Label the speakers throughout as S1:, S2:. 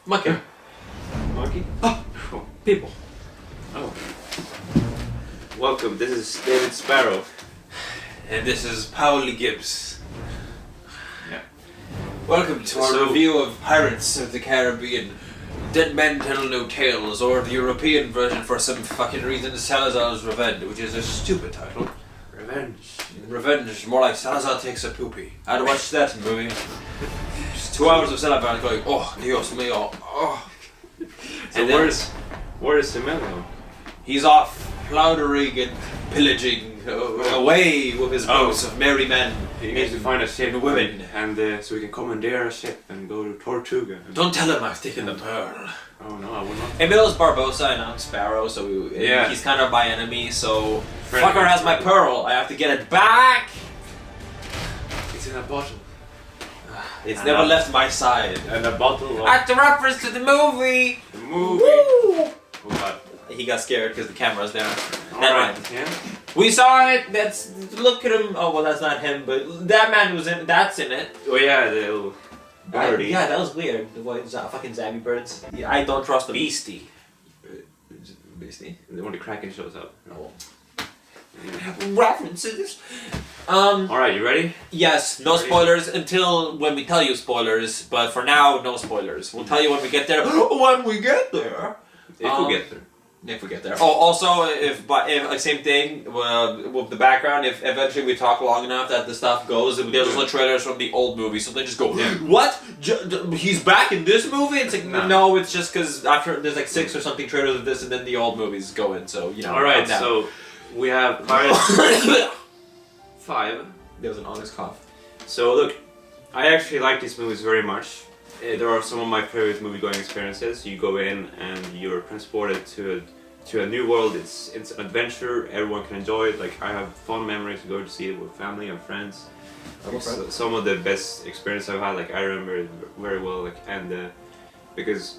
S1: Monkey.
S2: Monkey?
S1: Oh, people.
S2: Oh. Welcome, this is David Sparrow.
S1: And this is Pauli Gibbs.
S2: Yeah.
S1: Welcome to our review of Pirates of the Caribbean. Dead Men Tell No Tales, or the European version for some fucking reason, Salazar's Revenge, which is a stupid title.
S2: Revenge.
S1: Revenge, more like Salazar Takes a Poopy. I'd watch that movie. Just 2 hours of Salazar going, oh, Dios mío, oh.
S2: So
S1: And then
S2: where's Emilio?
S1: he's off plundering and pillaging away with his boats of merry men.
S2: He needs to find a ship
S1: and women.
S2: and so we can commandeer a ship and go to Tortuga.
S1: Don't tell him I've taken the pearl.
S2: Oh no, I will not.
S1: Emilio's Barbosa and I'm Sparrow, so he's kind of my enemy, so fucker has my pearl, I have to get it back!
S2: It's in a bottle.
S1: It's never left my side.
S2: And a bottle of...
S1: At the reference to the movie!
S2: The movie!
S1: Woo!
S2: Oh god.
S1: He got scared because the camera's there.
S2: Alright, yeah.
S1: We saw it, look at him, oh well that's not him, but that man was in, that's in it.
S2: Oh yeah, the little birdie.
S1: Yeah, that was weird, the fucking Zabby birds. Yeah, I don't trust them.
S2: Beastie.
S1: Beastie?
S2: When the Kraken shows up.
S1: No. References.
S2: Alright, you ready?
S1: Yes, no spoilers until when we tell you spoilers, but for now, no spoilers. We'll tell you when we get there. When we get there!
S2: If we get there.
S1: If we get there. Oh, also, if like same thing with the background, if eventually we talk long enough that the stuff goes, there's also trailers from the old movie, so they just go, what? He's back in this movie? It's like, no, it's just because after there's like 6 or something trailers of this, and then the old movies go in, so, you know.
S2: Alright, so we have Pirates 5.
S1: There was an honest cough.
S2: So look, I actually like these movies very much. There are some of my favorite movie-going experiences. You go in and you're transported to a new world. It's an adventure. Everyone can enjoy it. Like I have fond memories of going to see it with family and friends. So, some of the best experience I've had. Like I remember it very well. Like because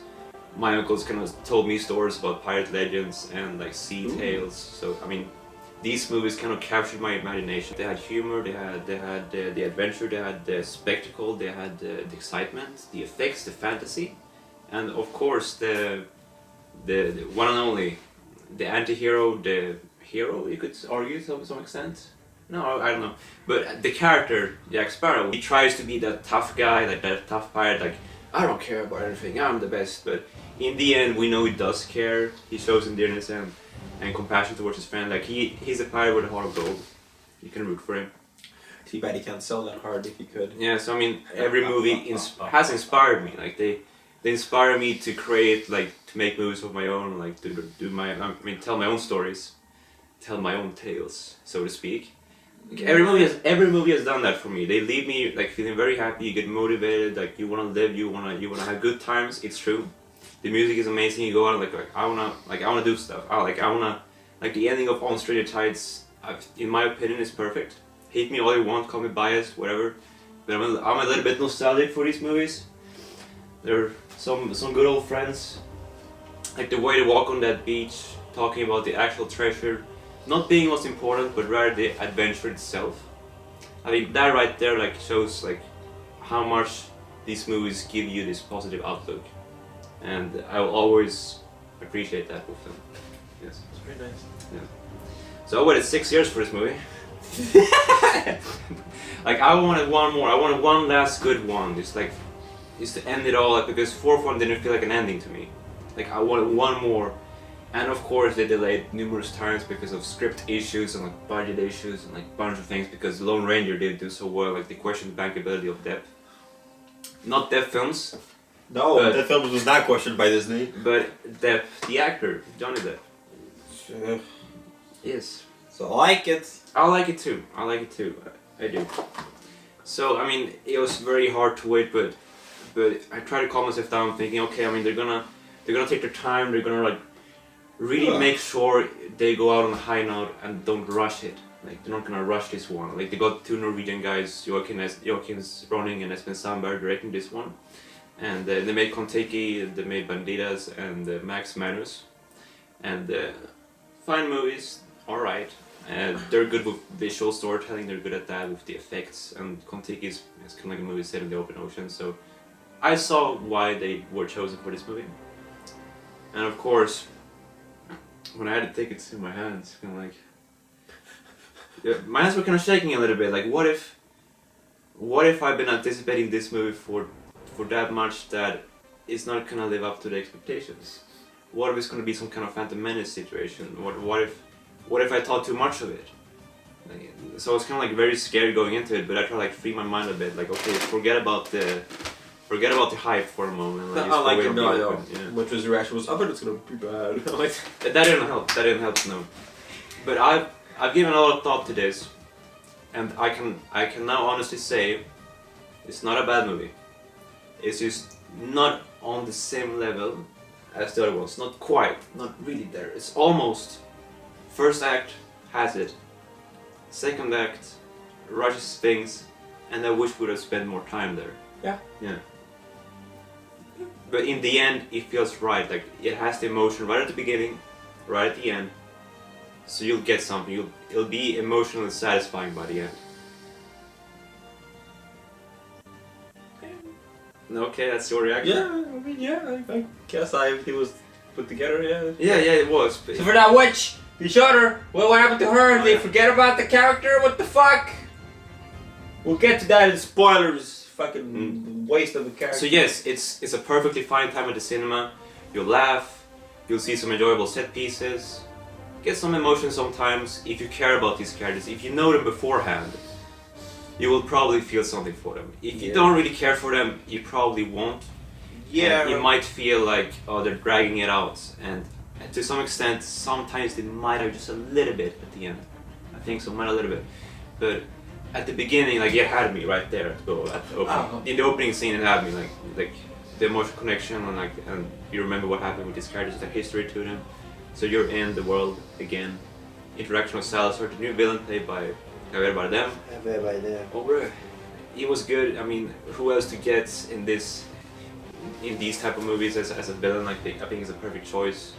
S2: my uncles kind of told me stories about pirate legends and like sea tales. So I mean, these movies kind of captured my imagination. They had humor, they had the adventure, they had the spectacle, they had the excitement, the effects, the fantasy, and of course the one and only, the anti-hero, the hero, you could argue to some extent. No, I don't know. But the character, Jack Sparrow, he tries to be that tough guy, like that tough pirate, like, I don't care about anything, I'm the best. But in the end, we know he does care. He shows endearness and compassion towards his friend. Like he's a pirate with a heart of gold. You can root for him.
S1: Too bad he can't sell that hard if he could.
S2: Yeah, so I mean, every movie has inspired me. Like they inspire me to create, like to make movies of my own, like to do my, tell my own stories, tell my own tales, so to speak. Like, every movie has done that for me. They leave me like feeling very happy. You get motivated. Like you wanna live. You wanna have good times. It's true. The music is amazing. You go out like I wanna do stuff. Like the ending of On Stranger Tides. In my opinion, is perfect. Hate me all you want, call me biased, whatever. But I'm a little bit nostalgic for these movies. They're some good old friends. Like the way they walk on that beach, talking about the actual treasure, not being what's important, but rather the adventure itself. I think that right there like shows like how much these movies give you this positive outlook. And I will always appreciate that with them. Yes.
S1: It's very nice.
S2: Yeah. So I waited 6 years for this movie. Like I wanted one more. I wanted one last good one. Just to end it all. Like because fourth one didn't feel like an ending to me. Like I wanted one more. And of course they delayed numerous times because of script issues and like budget issues and like a bunch of things because Lone Ranger didn't do so well. Like they questioned the bankability of Depp. Not Depp films.
S1: No, that film was not questioned by Disney.
S2: But Depp, the actor, Johnny Depp. Yes.
S1: So I like it.
S2: I like it too. I do. So I mean, it was very hard to wait, but I tried to calm myself down, thinking, okay, I mean, they're gonna take their time. They're gonna like really make sure they go out on a high note and don't rush it. Like they're not gonna rush this one. Like they got 2 Norwegian guys, Joachim Ronning and Espen Sandberg directing this one. And they made Kon-Tiki, they made Bandidas and Max Manus. And fine movies, alright. They're good with visual storytelling, they're good at that with the effects. And Kon-Tiki is kind of like a movie set in the open ocean, so I saw why they were chosen for this movie, and of course, when I had to take it to my hands, kind of like, yeah, my hands were kind of shaking a little bit. Like, what if I've been anticipating this movie for that much that it's not gonna live up to the expectations? What if it's gonna be some kind of Phantom Menace situation? What if I thought too much of it? Like, so I was kind of like very scared going into it, but I tried to like free my mind a bit. Like, okay, forget about the hype for a moment. Like,
S1: I like it, no,
S2: yeah.
S1: Which was your reaction was, I bet it's gonna be bad.
S2: That didn't help. That didn't help, no. But I've given a lot of thought to this, and I can now honestly say, it's not a bad movie. It's just not on the same level as the other ones. Not quite. Not really there. It's almost. First act has it. Second act rushes things, and I wish we would have spent more time there.
S1: Yeah.
S2: Yeah. But in the end, it feels right. Like, it has the emotion right at the beginning, right at the end. So you'll get something. It'll be emotionally satisfying by the end. Okay, that's your reaction.
S1: Yeah, I mean, yeah, I guess he was put together, yeah.
S2: Yeah, it was.
S1: So for that witch, you showed her. What happened to her? They forget about the character? What the fuck? We'll get to that in spoilers. Fucking waste of the character.
S2: So yes, it's a perfectly fine time at the cinema. You'll laugh. You'll see some enjoyable set pieces. Get some emotion sometimes if you care about these characters. If you know them beforehand, you will probably feel something for them. If you don't really care for them, you probably won't.
S1: Yeah.
S2: And you might feel like, oh, they're dragging it out. And to some extent, sometimes they might have just a little bit at the end. I think so, might a little bit. But at the beginning, like, it had me right there at the opening. In the opening scene, it had me, like the emotional connection, and you remember what happened with these characters, the history to them. So you're in the world again. Interaction with Salazar, the new villain played by Javier Bardem. He was good. I mean, who else to get in these type of movies as a villain? Like, I think it's a perfect choice.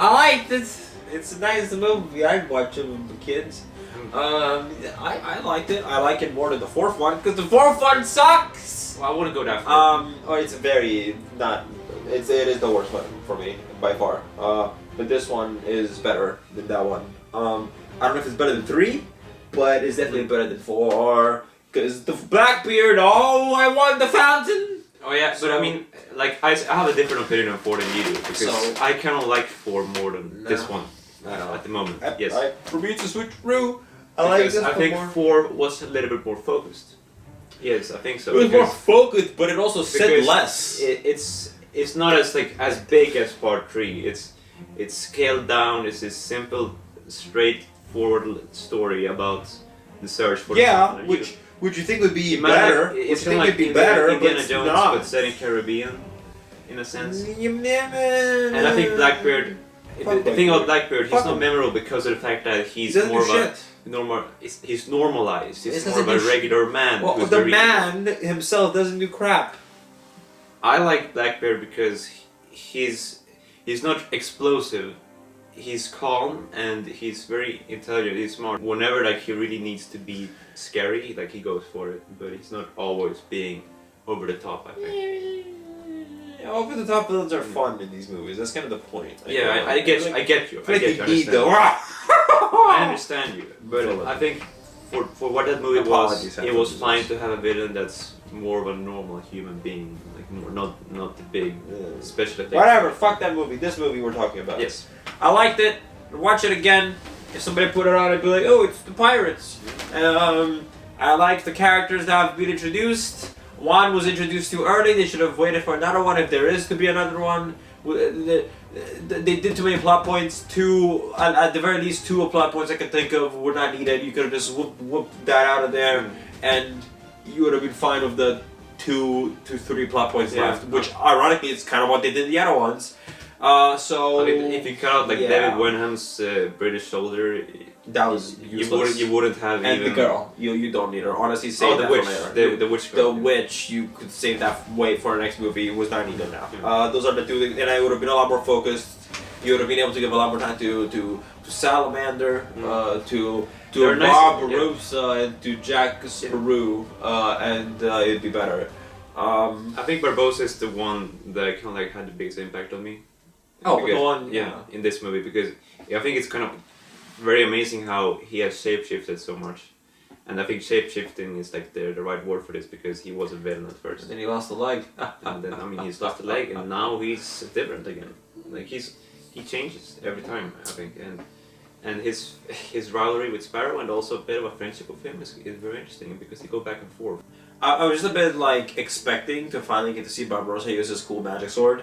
S1: I liked it. It's a nice movie. I'd watch it with the kids. I liked it. I like it more than the fourth one because the fourth one sucks.
S2: Well, I wouldn't go that far.
S1: It's very not. It is the worst one for me by far. But this one is better than that one. I don't know if it's better than 3, but it's definitely better than 4. Because the Blackbeard. Oh, I want the fountain.
S2: Oh yeah, but I mean, like, I have a different opinion on 4 than you do because I kind of like 4 more than this one at the moment. Yes.
S1: For me, it's a switch through.
S2: I think 4 was a little bit more focused. Yes, I think so.
S1: It was more focused, but it also said less.
S2: It's not as big as part 3. It's scaled down. It's this simple, straightforward story about the search for the
S1: which you think would be better?
S2: It's kind of like Indiana Jones, but set in Caribbean, in a sense. And I think Blackbeard. The thing about Blackbeard, he's not memorable because of the fact that he's more of a normal. He's normalized. He's more of a regular man.
S1: Well, the man himself doesn't do crap.
S2: I like Blackbeard because he's not explosive. He's calm and he's very intelligent. He's smart. Whenever he really needs to be scary, he goes for it. But he's not always being over the top, I think.
S1: Over the top villains are fun in these movies. That's kind of the point.
S2: I get you. I understand you. But I think for what that movie was, it was fine to have a villain that's more of a normal human being, not the big special effects.
S1: Whatever. Fuck that movie. This movie we're talking about.
S2: Yes.
S1: I liked it. I'd watch it again. If somebody put it on, I'd be like, oh, it's the pirates. I like the characters that have been introduced. One was introduced too early. They should have waited for another one if there is to be another one. They did too many plot points. At the very least, 2 plot points I can think of were not needed. You could have just whooped that out of there, and you would have been fine with the 2 to 3 plot points left. Which, ironically, is kind of what they did in the other ones. So
S2: I mean, if you cut out David Wenham's British soldier,
S1: that was useless.
S2: You wouldn't have
S1: and
S2: even...
S1: the girl, you don't need her. Honestly, save that
S2: witch.
S1: for later.
S2: The witch girl.
S1: The witch, you could save that for the next movie. It was not needed now. Those are the 2, and I would have been a lot more focused. You would have been able to give a lot more time to Salamander, to Barbarossa, and to Jack Sparrow, and it'd be better.
S2: I think Barbossa is the one that kind of like had the biggest impact on me.
S1: Oh,
S2: Because-
S1: the one,
S2: yeah, in this movie, because I think it's kind of very amazing how he has shapeshifted so much, and I think shapeshifting is like the right word for this, because he was a villain at first,
S1: And then he lost the leg.
S2: and then I mean he's lost a leg, and now he's different again. Like he changes every time, I think, and his rivalry with Sparrow and also a bit of a friendship with him is very interesting because they go back and forth.
S1: I was just a bit like expecting to finally get to see Barbarossa use his cool magic sword,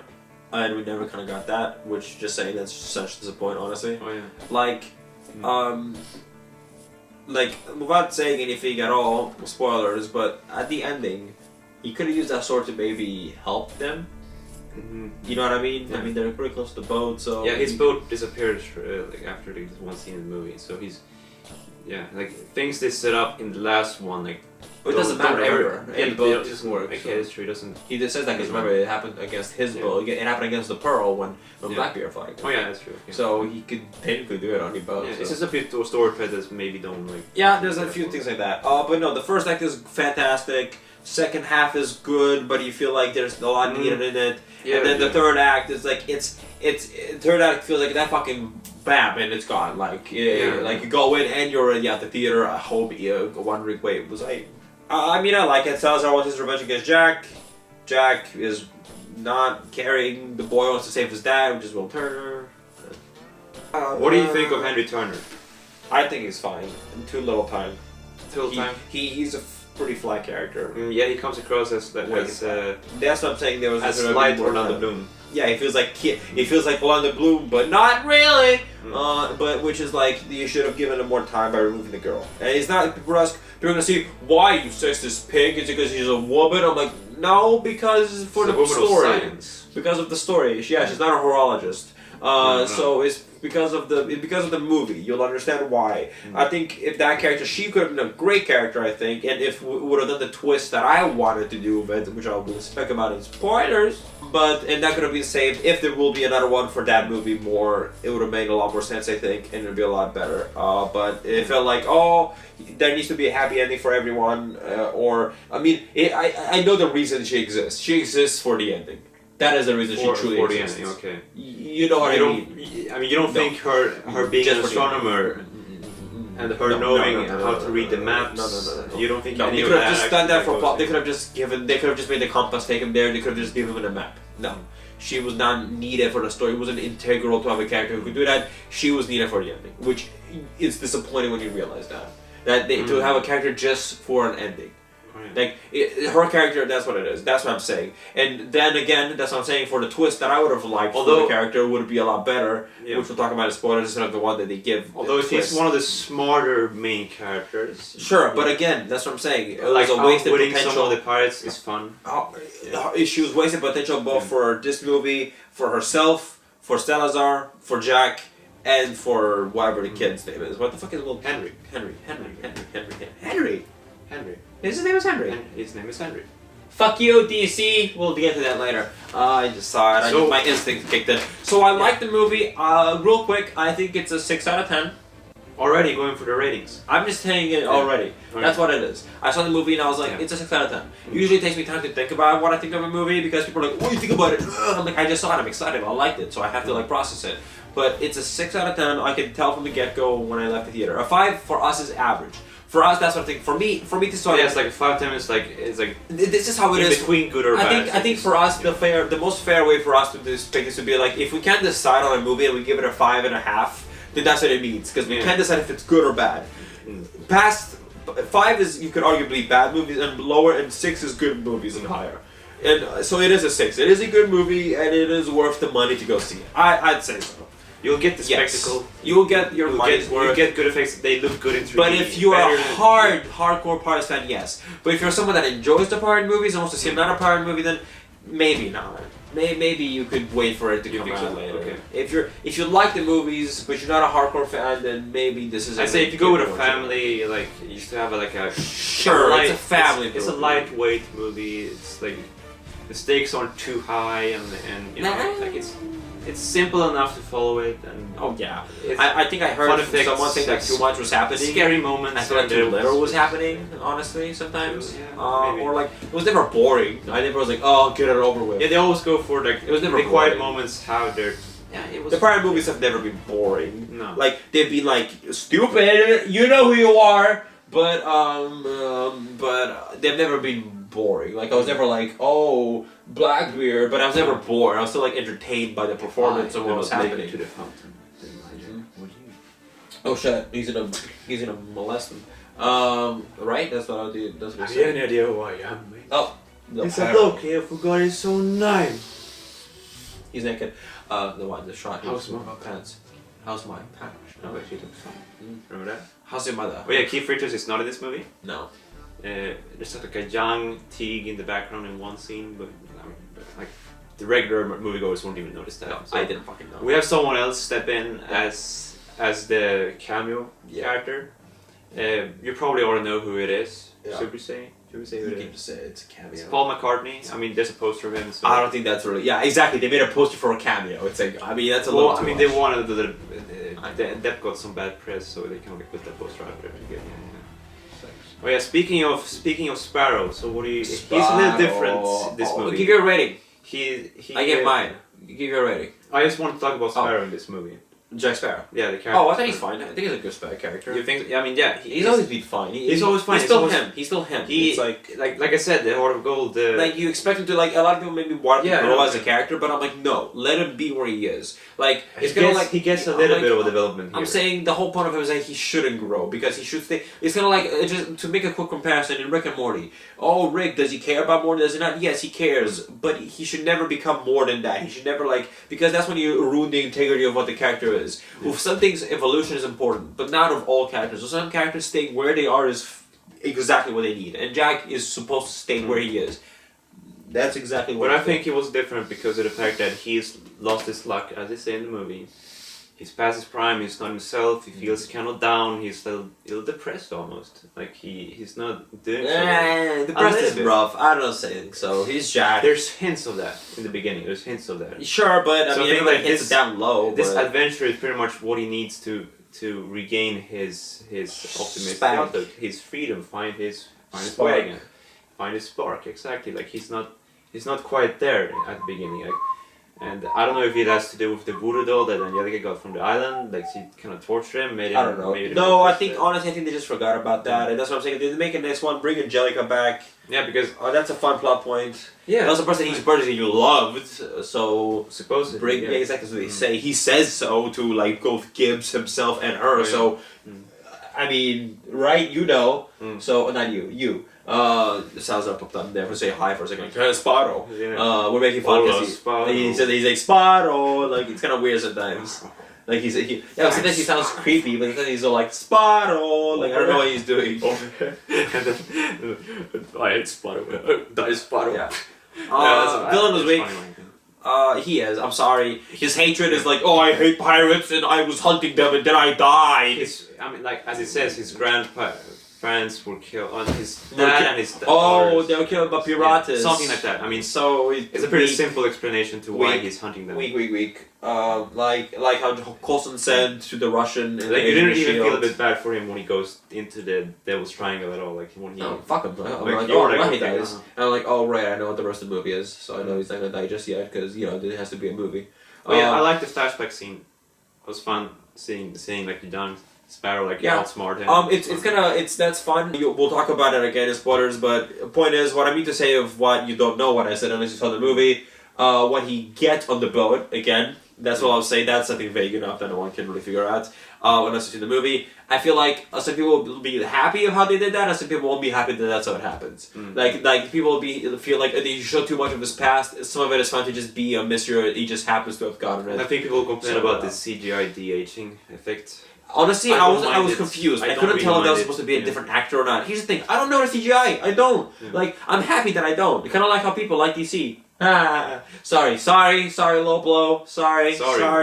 S1: and we never kind of got that. Which, just saying, that's such a disappointment, honestly.
S2: Oh yeah.
S1: Like without saying anything at all, spoilers, but at the ending, he could have used that sword to maybe help them.
S2: Mm-hmm.
S1: You know what I mean?
S2: Yeah.
S1: I mean, they're pretty close to the boat, so
S2: Yeah, his boat disappeared like after the one scene in the movie, so he's like things they set up in the last one, like.
S1: But it doesn't matter ever.
S2: Yeah,
S1: The boat
S2: it
S1: doesn't work.
S2: Like
S1: So.
S2: history doesn't.
S1: He just says that because remember it happened against his boat. It happened against the Pearl when Blackbeard flagged.
S2: Oh yeah, that's true. Yeah.
S1: So he could technically do it on the boat.
S2: Yeah,
S1: so.
S2: it's just a few story threads that maybe don't like.
S1: Yeah, there's a few things like that. But no, the first act is fantastic. Second half is good, but you feel like there's a lot needed in it.
S2: Yeah,
S1: and then the third act is like it's third act feels like that fucking bam and it's gone. Like like you go in and you're already at the theater. I hope you're wondering, wait, was I? I mean, I like it. Salazar wants his revenge against Jack. Jack is not caring. The boy wants to save his dad, which is Will Turner.
S2: What do you think of Henry Turner?
S1: I think he's fine. Too little time.
S2: Till time.
S1: He's a pretty flat character.
S2: Yeah, he comes across as
S1: That's what I'm saying. There was
S2: as
S1: a
S2: light
S1: more
S2: Orlando
S1: time.
S2: Bloom.
S1: Yeah, he feels like Orlando Bloom, but not really.
S2: Mm.
S1: But which is like you should have given him more time by removing the girl. And it's not people are gonna see why you sexist pig. Is it because she's a woman? I'm like, no, because for
S2: She's a
S1: the
S2: woman of
S1: story.
S2: science.
S1: Because of the story. Yeah, she's not a horologist. So it's because of the movie. You'll understand why. I think if that character, she could have been a great character. I think, and if we would have done the twist that I wanted to do, which I will speak about in spoilers. And that could have been saved if there will be another one for that movie. It would have made a lot more sense, I think, and it would be a lot better. But it felt like, there needs to be a happy ending for everyone. I know the reason she exists. She exists for the ending. That is the reason she truly
S2: for the
S1: exists.
S2: ending, okay.
S1: You know what I mean?
S2: You don't think her being
S1: Just
S2: an
S1: for the
S2: astronomer and her knowing how to read the maps.
S1: No.
S2: You don't think
S1: No,
S2: any
S1: they
S2: of
S1: could have
S2: that
S1: just done that
S2: actually
S1: for plot.
S2: goes
S1: They could have just made the compass take him there. They could have just given him a map. No. She was not needed for the story. It wasn't integral to have a character who could do that. She was needed for the ending, which is disappointing when you realize that. To have a character just for an ending. Like her character, that's what it is. That's what I'm saying. And then again, that's what I'm saying. For the twist that I would have liked for the character would be a lot better, which we'll talk about in spoilers instead of the one that they give.
S2: Although she's one of the smarter main characters.
S1: Sure, but again, that's what I'm saying. It
S2: Like
S1: was a wasted
S2: outwitting
S1: potential.
S2: some of the pirates is fun.
S1: She was wasted potential both for this movie, for herself, for Salazar, for Jack, and for whatever the kid's name is. What the fuck is Will?
S2: Henry.
S1: His name is Henry.
S2: His name is Henry.
S1: Fuck you, DC. We'll get to that later. I just saw it. My instinct kicked in. So I like the movie. Real quick, I think it's a 6 out of 10.
S2: Already going for the ratings.
S1: I'm just saying it already.
S2: Okay.
S1: That's what it is. I saw the movie and I was like, it's a 6 out of 10. Usually it takes me time to think about what I think of a movie because people are like, what do you think about it? I'm like, I just saw it. I'm excited. I liked it. So I have to process it. But it's a 6 out of 10. I could tell from the get-go when I left the theater. A 5 for us is average. For us, that's what I think. For me, this is what
S2: it's like 5 times. It's like
S1: this is how it is.
S2: Between good or bad.
S1: I think for us, the most fair way for us to pick this would be like if we can't decide on a movie and we give it a 5.5, then that's what it means because we can't decide if it's good or bad. Past 5 is you could arguably bad movies and lower, and 6 is good movies and higher. And so it is a 6. It is a good movie and it is worth the money to go see it. I'd say so.
S2: You'll get the spectacle.
S1: You will get your money's worth.
S2: You get good effects. They look good in 3D.
S1: But if you are a hardcore Pirates fan, yes. But if you're someone that enjoys the pirate movies and wants to see another pirate movie, then maybe not. Maybe you could wait for it to come out later.
S2: Okay.
S1: If you like the movies but you're not a hardcore fan, then maybe this is.
S2: I say if you go with a family, like you used to have a
S1: sure, it's a family.
S2: It's a lightweight movie. It's like the stakes aren't too high, and you know, like it's simple enough to follow it, and
S1: I think I heard someone saying that too much was happening.
S2: Scary moments.
S1: I feel like too little was happening, honestly, sometimes. Or like it was never boring. I never was like, oh, get it over with.
S2: Yeah, they always go for like
S1: it was never
S2: the quiet moments. How they're it was.
S1: The prior movies have never been boring.
S2: No,
S1: like they've been like stupid. You know who you are, but they've never been boring. Like I was never like, oh, Blackbeard, but I was never bored. I was still like entertained by the performance of what was happening.
S2: To the fountain.
S1: Oh shit! He's gonna molest him. Right? That's what I'll do. That's what
S2: I have any idea who I am, mate.
S1: Oh,
S2: it's a bloke here. Forgot his own name.
S1: He's naked. The one, the shot.
S2: How's my
S1: pants? How's my pants?
S2: No, she looks fine. Remember that?
S1: How's your mother?
S2: Oh yeah, Keith Richards is not in this movie.
S1: No.
S2: There's like a young Teague in the background in one scene, but like the regular moviegoers won't even notice that.
S1: No,
S2: so
S1: I didn't fucking know.
S2: We have someone else step in as the cameo character. You probably already know who it is.
S1: Yeah.
S2: Should we say? Should we say who it
S1: You can
S2: is?
S1: just say it's a cameo.
S2: It's Paul McCartney. I mean, there's a poster of him. So
S1: I don't think that's really. Yeah, exactly. They made a poster for a cameo. It's like, I mean, that's a
S2: well,
S1: little.
S2: I mean, they wanted that got some bad press, so they kind of put that poster out there to get. Oh yeah, speaking of Sparrow, so what do you? He's a little different this movie.
S1: Give you a rating.
S2: He
S1: I give mine. Give you a rating.
S2: I just want to talk about Sparrow in this movie.
S1: Jack Sparrow.
S2: Yeah, the character.
S1: Oh, I think he's fine. I think he's a good Sparrow character.
S2: You think? I mean, yeah.
S1: He's always been fine.
S2: He's always fine.
S1: He's still him. He's still him.
S2: It's like I said, the Heart of Gold.
S1: Like you expect him to like a lot of people maybe want to grow as a
S2: yeah.
S1: character, but I'm like no, let him be where he is. Like
S2: He gets a little bit of a development here.
S1: I'm saying the whole point of him is that he shouldn't grow because he should stay. It's kind of like just to make a quick comparison in Rick and Morty. Oh, Rick, does he care about Morty? Does he not? Yes, he cares, but he should never become more than that. He should never like because that's when you ruin the integrity of what the character is. Yeah. With some things, evolution is important, but not of all characters. So some characters staying where they are is exactly what they need, and Jack is supposed to stay where he is. That's exactly what.
S2: But I think he was different because of the fact that he's lost his luck, as they say in the movie. He's past his prime. He's not himself. He feels kind of down. He's a little depressed almost. Like he's not doing.
S1: Depressed is rough. I don't think so. He's Jack.
S2: There's hints of that in the beginning. There's hints of that.
S1: Sure, but I mean, everybody
S2: like
S1: hits it down low.
S2: This adventure is pretty much what he needs to regain his optimistic outlook, his freedom, find his way again, find his spark. Exactly. Like he's not quite there at the beginning. Like, and I don't know if it has to do with the voodoo doll that Angelica got from the island. Like she kind of tortured him, made him.
S1: I don't know. No, I think honestly, I think they just forgot about that, and that's what I'm saying. If they make a next one, bring Angelica back.
S2: Yeah, because
S1: that's a fun plot point.
S2: Yeah,
S1: that was a person that you loved, so
S2: supposedly
S1: bring exactly what they say. He says so to like both Gibbs himself and her. So, I mean, right? You know. So not you. Salazar popped up there for say hi for a second. Like, Sparrow. Yeah. We're making fun because he said he's like Sparrow. Like it's kind of weird sometimes. Like sometimes he sounds creepy, but then he's all like Sparrow. Like I don't know what he's doing.
S2: And then I hate Sparrow. That is Sparrow.
S1: Yeah. Villain was weak. He is. I'm sorry. His hatred is like, oh, I hate pirates, and I was hunting them, and then I died.
S2: I mean, like as it says, his grandparents were killed on his dad and his dad.
S1: Oh, they were killed by pirates.
S2: Yeah, something like that. I mean, so it's a pretty simple explanation to why he's hunting them.
S1: Weak. Like how Coulson said to the Russian.
S2: Like you didn't even feel a bit bad for him when he goes into the Devil's Triangle at all. Like when he.
S1: No, fuck him. I'm
S2: like,
S1: oh, he dies. And I'm like, oh right, I know what the rest of the movie is, so I know he's not gonna die just yet because it has to be a movie.
S2: Oh yeah, I like the flashback scene. It was fun seeing like the young Sparrow outsmart him.
S1: That's fun. We'll talk about it again in spoilers, but point is, what I mean to say of what you don't know what I said unless you saw the movie, what he gets on the boat, again, that's what I'll say, that's something vague enough that no one can really figure out, unless you see the movie. I feel like some people will be happy of how they did that, and some people won't be happy that that's how it happens. Like people will feel like they show too much of his past. Some of it is fun to just be a mystery, he just happens to have gotten it.
S2: I think people complain about the CGI de-aging effect.
S1: Honestly, I was confused. I couldn't tell if that was supposed to be a different actor or not. Here's the thing, I don't know the CGI. I don't. Like, I'm happy that I don't. Kind of like how people like DC. Sorry, low blow. Sorry,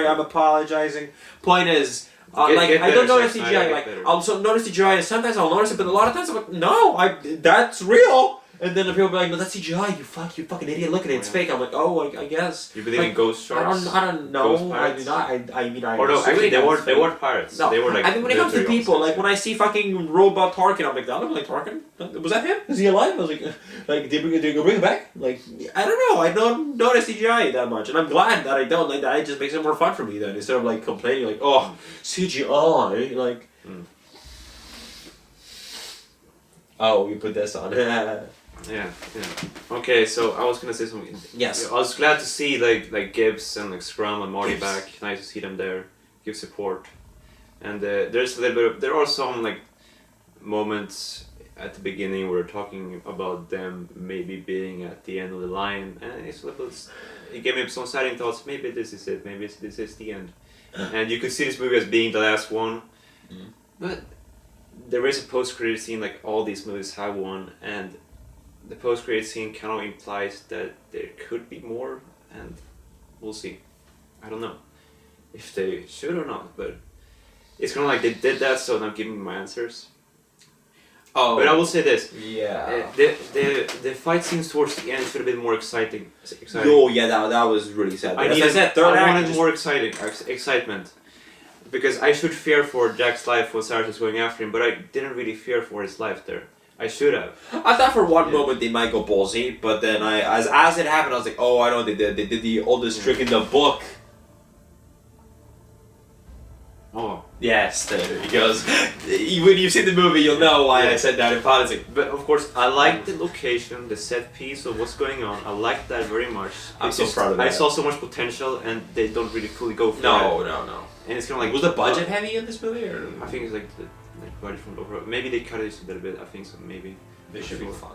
S1: I'm apologizing. Point is, I don't notice CGI. Like, I'll notice CGI, and sometimes I'll notice it, but a lot of times I'm like, no, that's real. And then the people be like, no, that's CGI. You fucking idiot. Look at it. It's fake. I'm like, oh, I guess.
S2: You believe in ghost sharks?
S1: I don't know.
S2: Ghost pirates?
S1: I mean, I.
S2: Or no, actually, they weren't pirates.
S1: No,
S2: they were like.
S1: I mean, when it comes to people, like when I see fucking robot Tarkin, I'm like, that looked like Tarkin. Was that him? Is he alive? I was like, did they bring him back? Like, I don't know. I don't notice CGI that much, and I'm glad that I don't. Like that, it just makes it more fun for me then, instead of like complaining, like, oh, CGI, like. Oh, you put this on.
S2: Yeah. Okay, so I was gonna say something.
S1: Yes.
S2: I was glad to see like Gibbs and like Scrum and Marty back. Nice to see them there, give support. And there's a little bit. There are some like moments at the beginning where we're talking about them maybe being at the end of the line, and it gave me some exciting thoughts. Maybe this is it. Maybe this is the end. And you could see this movie as being the last one, but there is a post-credit scene. Like all these movies have one, and the post-credit scene kind of implies that there could be more, and we'll see. I don't know if they should or not, but it's kind of like they did that, so I'm giving my answers. Oh, but I will say this.
S1: Yeah.
S2: The fight scenes towards the end should have been more exciting.
S1: Oh yeah, that was really sad.
S2: I wanted more excitement. Because I should fear for Jack's life when Sarah was going after him, but I didn't really fear for his life there. I should have.
S1: I thought for one moment they might go ballsy, but then as it happened, I was like, oh, I know what they did. They did the oldest trick in the book.
S2: Oh.
S1: Yes, there he goes. When you've seen the movie, you'll know why I said that in politics.
S2: But of course, I like the location, the set piece of what's going on. I like that very much.
S1: I'm so proud of that.
S2: I saw so much potential, and they don't really fully go for it.
S1: No.
S2: And it's kind of like...
S1: Was the budget heavy in this movie? Or?
S2: I think it's like the budget from the overall. Maybe they cut it a little bit. I think so. Maybe.
S1: They should be fine.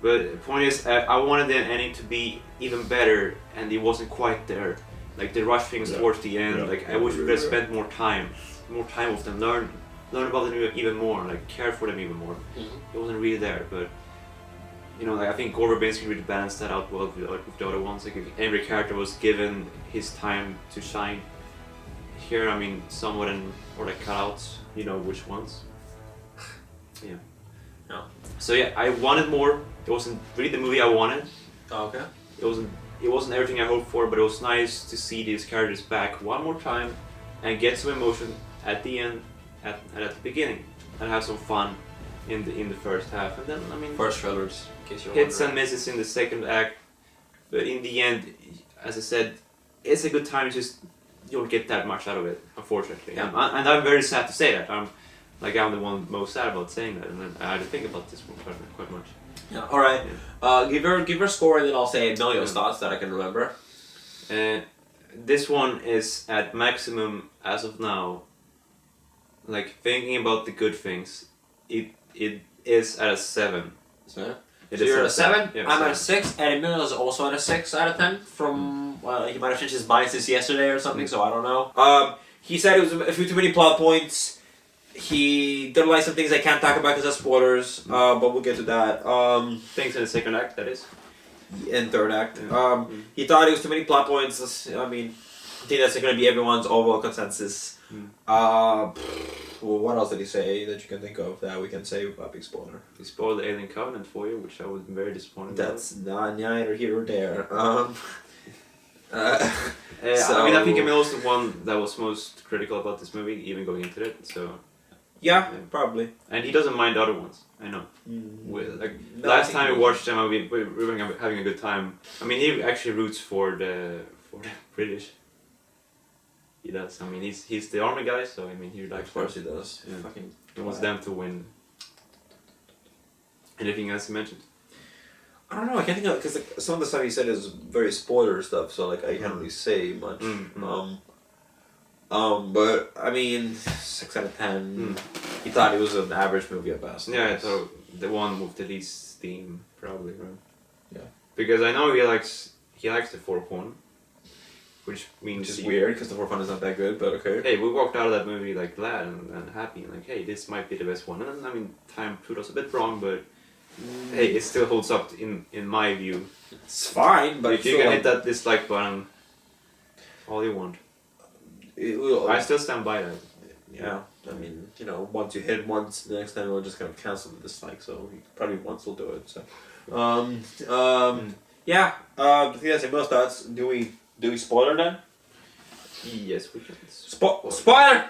S2: But the point is, I wanted the ending to be even better, and it wasn't quite there. Like the rush things towards the end. Like I wish we could have spent more time with them, learn about them even more, like care for them even more. It wasn't really there, but you know, like I think Gore Verbinski really balanced that out well with the other ones. Like every character was given his time to shine. Here, I mean, somewhat or like cutouts. You know which ones. Yeah.
S1: No.
S2: So yeah, I wanted more. It wasn't really the movie I wanted.
S1: Okay.
S2: It wasn't everything I hoped for, but it was nice to see these characters back one more time and get some emotion at the end and at the beginning, and have some fun in the first half. And then I mean,
S1: first trailers, in case you're
S2: hits
S1: wondering.
S2: and misses in the second act, but in the end, as I said, it's a good time. It's just you don't get that much out of it, unfortunately.
S1: Yeah.
S2: And I'm very sad to say that. I'm the one most sad about saying that, and I had to think about this one quite much.
S1: Yeah. All right. Yeah. Give her a score, and then I'll say Emilio's thoughts that I can remember.
S2: This one is at maximum as of now. Like thinking about the good things, it is at a 7.
S1: So
S2: It
S1: so
S2: is
S1: you're at a 7.
S2: Yeah,
S1: I'm at a 6, and Emilio's also at a 6 out of 10. From he might have changed his mind since yesterday or something, so I don't know. He said it was a few too many plot points. He didn't like some things I can't talk about because of spoilers, but we'll get to that.
S2: Things in the second act, that is.
S1: In third act.
S2: Yeah.
S1: He thought it was too many plot points. I mean, I think that's going to be everyone's overall consensus. Well, what else did he say that you can think of that we can say without big spoiler?
S2: He spoiled the Alien Covenant for you, which I was very disappointed
S1: That's not neither here or there.
S2: I mean, I think Emil's the one that was most critical about this movie, even going into it, so...
S1: Yeah, probably.
S2: And he doesn't mind the other ones, I know. Last time we watched them, we were having a good time. I mean, he actually roots for the British. He does. I mean, he's the army guy, so I mean, he likes.
S1: Of course he does.
S2: Yeah.
S1: Fucking.
S2: He wants them to win. Anything else you mentioned?
S1: I don't know. I can't think of because like, some of the stuff he said is very spoiler stuff, so like I can't really say much. But I mean, 6 out of 10. He thought it was an average movie at best.
S2: Yeah, I thought the one with the least theme, probably, right?
S1: Yeah.
S2: Because I know he likes the fourth one, which means
S1: Which is weird because the fourth one is not that good, but okay.
S2: Hey, we walked out of that movie like glad and happy, and like, hey, this might be the best one. And I mean, time proved us a bit wrong, but hey, it still holds up in my view.
S1: It's fine, but
S2: if you can hit that dislike button, all you want.
S1: It will,
S2: I still stand by that.
S1: Yeah. I mean, you know, once you hit once, the next time we'll just kind of cancel the dislike. So probably once we'll do it. So, yeah. I think that's it. Most thoughts. Do we spoiler then?
S2: Yes, we can.
S1: Spoiler.